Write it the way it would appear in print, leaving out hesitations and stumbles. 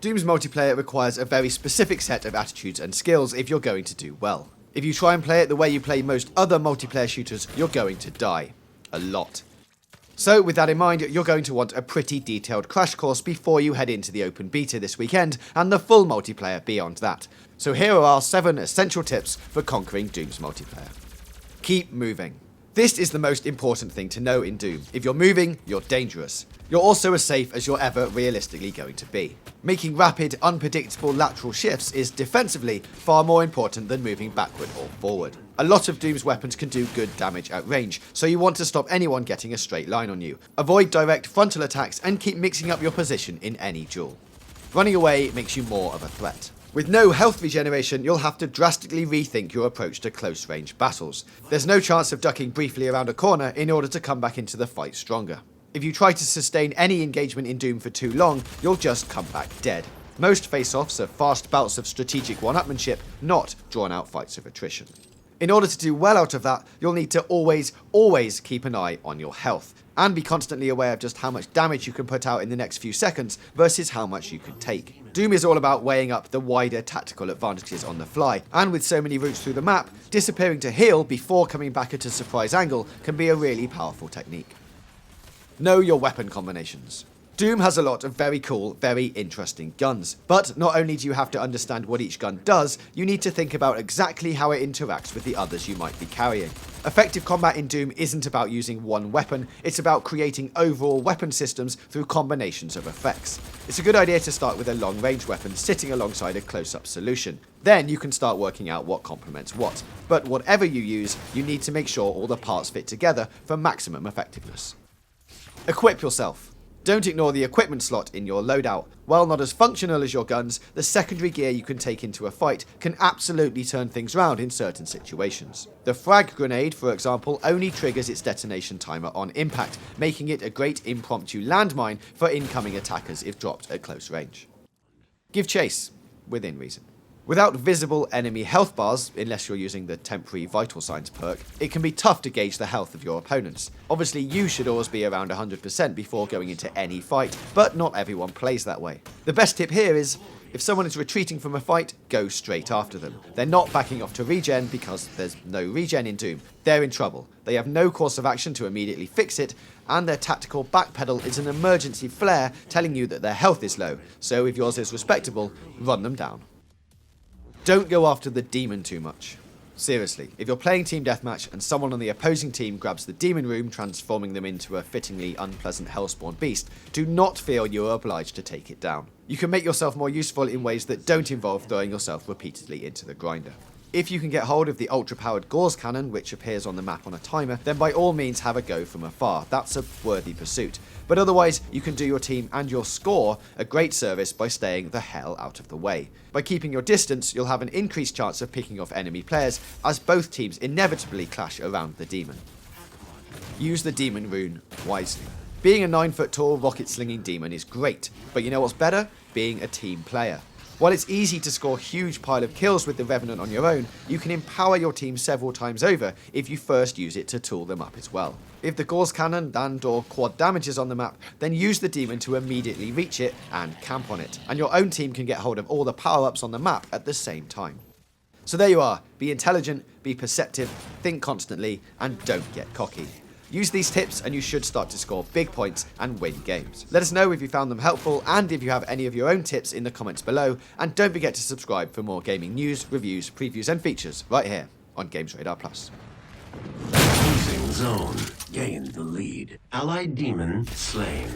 Doom's multiplayer requires a very specific set of attitudes and skills if you're going to do well. If you try and play it the way you play most other multiplayer shooters, you're going to die. A lot. So with that in mind, you're going to want a pretty detailed crash course before you head into the open beta this weekend and the full multiplayer beyond that. So here are our 7 essential tips for conquering Doom's multiplayer. Keep moving. This is the most important thing to know in Doom. If you're moving, you're dangerous. You're also as safe as you're ever realistically going to be. Making rapid, unpredictable lateral shifts is defensively far more important than moving backward or forward. A lot of Doom's weapons can do good damage at range, so you want to stop anyone getting a straight line on you. Avoid direct frontal attacks and keep mixing up your position in any duel. Running away makes you more of a threat. With no health regeneration, you'll have to drastically rethink your approach to close-range battles. There's no chance of ducking briefly around a corner in order to come back into the fight stronger. If you try to sustain any engagement in Doom for too long, you'll just come back dead. Most face-offs are fast bouts of strategic one-upmanship, not drawn-out fights of attrition. In order to do well out of that, you'll need to always keep an eye on your health, and be constantly aware of just how much damage you can put out in the next few seconds versus how much you can take. Doom is all about weighing up the wider tactical advantages on the fly, and with so many routes through the map, disappearing to heal before coming back at a surprise angle can be a really powerful technique. Know your weapon combinations. Doom has a lot of very cool, very interesting guns, but not only do you have to understand what each gun does, you need to think about exactly how it interacts with the others you might be carrying. Effective combat in Doom isn't about using one weapon, it's about creating overall weapon systems through combinations of effects. It's a good idea to start with a long-range weapon sitting alongside a close-up solution. Then you can start working out what complements what. But whatever you use, you need to make sure all the parts fit together for maximum effectiveness. Equip yourself. Don't ignore the equipment slot in your loadout. While not as functional as your guns, the secondary gear you can take into a fight can absolutely turn things around in certain situations. The frag grenade, for example, only triggers its detonation timer on impact, making it a great impromptu landmine for incoming attackers if dropped at close range. Give chase, within reason. Without visible enemy health bars, unless you're using the temporary vital signs perk, it can be tough to gauge the health of your opponents. Obviously you should always be around 100% before going into any fight, but not everyone plays that way. The best tip here is, if someone is retreating from a fight, go straight after them. They're not backing off to regen because there's no regen in Doom. They're in trouble. They have no course of action to immediately fix it, and their tactical backpedal is an emergency flare telling you that their health is low, so if yours is respectable, run them down. Don't go after the demon too much. Seriously, if you're playing Team Deathmatch and someone on the opposing team grabs the demon room, transforming them into a fittingly unpleasant hellspawn beast, do not feel you are obliged to take it down. You can make yourself more useful in ways that don't involve throwing yourself repeatedly into the grinder. If you can get hold of the ultra-powered Gauss cannon, which appears on the map on a timer, then by all means have a go from afar. That's a worthy pursuit. But otherwise, you can do your team and your score a great service by staying the hell out of the way. By keeping your distance, you'll have an increased chance of picking off enemy players, as both teams inevitably clash around the demon. Use the demon rune wisely. Being a 9-foot tall rocket-slinging demon is great, but you know what's better? Being a team player. While it's easy to score a huge pile of kills with the Revenant on your own, you can empower your team several times over if you first use it to tool them up as well. If the Gauss cannon and/or quad damage is on the map, then use the demon to immediately reach it and camp on it, and your own team can get hold of all the power-ups on the map at the same time. So there you are, be intelligent, be perceptive, think constantly, and don't get cocky. Use these tips and you should start to score big points and win games. Let us know if you found them helpful and if you have any of your own tips in the comments below, and don't forget to subscribe for more gaming news, reviews, previews and features right here on GamesRadar+. Losing zone. Gain the lead. Allied demon slain.